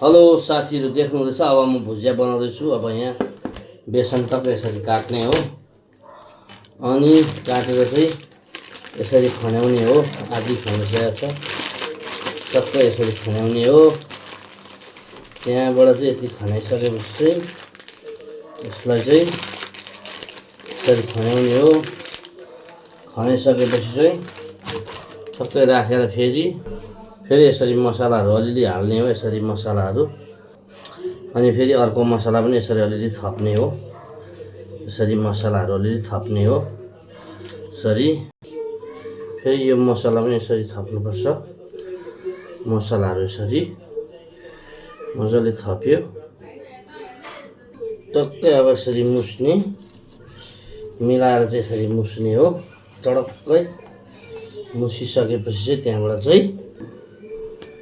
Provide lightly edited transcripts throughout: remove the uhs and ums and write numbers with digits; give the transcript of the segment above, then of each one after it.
Hello साथीहरू देख्नुहुँदैछ। अब म भुजिया बनाउँदैछु। अब यहाँ बेसन टक्क यसरी काट्ने हो अनि काटेर चाहिँ यसरी खन्याउने हो। आदि खनिसकेको छ, टक्क यसरी खन्याउने हो। त्यहाँबाट चाहिँ यति खनाइसकेपछि चाहिँ यसलाई चाहिँ यसरी खन्याउने हो। खनाइसकेपछि चाहिँ सबै राखेर फेरि यसरी मसलाहरू अलिअलि हाल्ने हो। यसरी मसलाहरू अनि फेरि अर्को मसला पनि यसरी अलिअलि थप्ने हो। यसरी मसलाहरू अलिअलि थप्ने हो। यसरी फेरि यो मसला पनि यसरी थप्नुपर्छ। मसलाहरू यसरी मजाले थप्यो टक्कै। अब यसरी मुस्ने, मिलाएर चाहिँ यसरी मुस्ने हो। टडक्कै मुसिसकेपछि चाहिँ त्यहाँबाट चाहिँ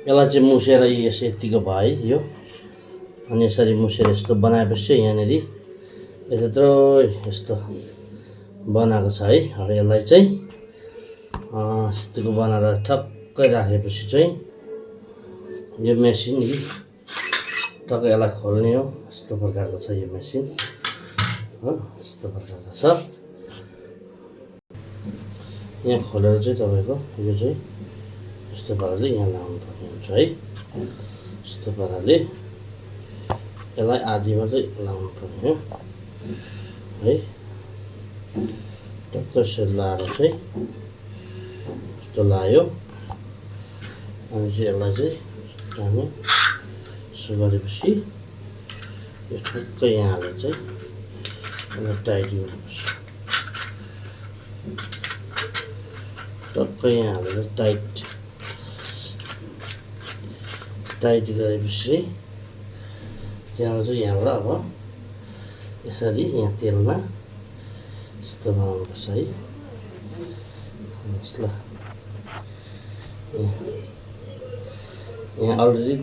यसलाई चाहिँ मुसेर यतिको भयो यो। अनि यसरी मुसेर यस्तो बनाएपछि चाहिँ यहाँनिर यत्रो यस्तो बनाएको छ है। अब यसलाई चाहिँ यस्तोको बनाएर ठक्कै राखेपछि चाहिँ यो मेसिन टक्कै यसलाई खोल्ने हो। यस्तो प्रकारको छ यो मेसिन हो, यस्तो प्रकारको छ। यहाँ खोलेर चाहिँ तपाईँको यो चाहिँ यस्तो पाराले यहाँ लाउनु पर्ने हुन्छ है। यस्तो पाराले यसलाई आधी मात्रै लाउनु पर्ने हो है। टक्क यसरी लाएर चाहिँ यस्तो लायो अनि चाहिँ यसलाई चाहिँ हामी यसो गरेपछि यो ठुक्कै यहाँ हालेर चाहिँ यसलाई टाइट गर्नुपर्छ। टक्कै यहाँ हालेर टाइट गरेपछि त्यहाँबाट चाहिँ यहाँबाट अब यसरी यहाँ तेलमा यस्तो बनाउनुपर्छ है। ल यहाँ अलरेडी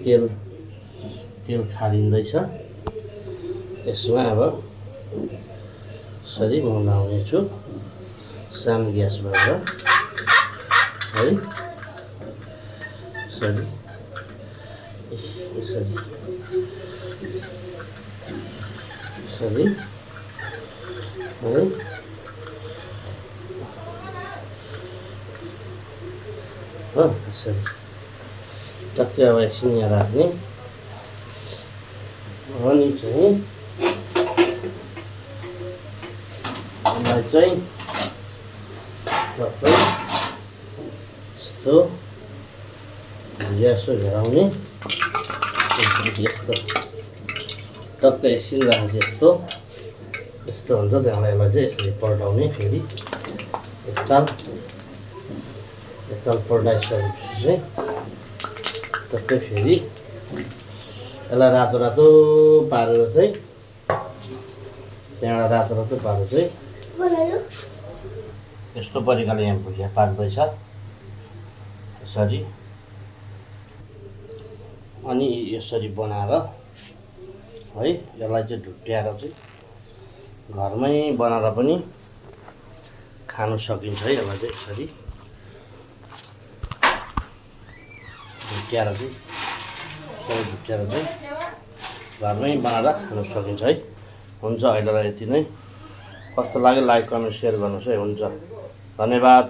तेल खारिँदैछ। यसमा अब यसरी म लाउनेछु सानो ग्यासबाट है। यसरी है। हो यसरी टक्कै अब एकछिन यहाँ राख्ने अनि चाहिँ यसलाई चाहिँ टक्कै यस्तो भुजिया घेराउने यस्तो टक्कै एकछिन राखेपछि यस्तो हुन्छ। त्यहाँबाट यसलाई चाहिँ यसरी पल्टाउने। फेरि एकताल पल्टाइसकेपछि चाहिँ टक्कै फेरि यसलाई रातो पारेर चाहिँ त्यहाँबाट रातो पारेर चाहिँ यस्तो प्रकारले यहाँ भुजिया पार्दैछ यसरी। अनि यसरी बनाएर है यसलाई चाहिँ ढुट्याएर चाहिँ घरमै बनाएर पनि खानु सकिन्छ है। यसलाई चाहिँ यसरी ढुट्याएर चाहिँ घरमै बनाएर खानु सकिन्छ है। हुन्छ, अहिलेलाई यति नै। कस्तो लाग्यो लाइक कमेन्ट सेयर गर्नुहोस् है। हुन्छ, धन्यवाद।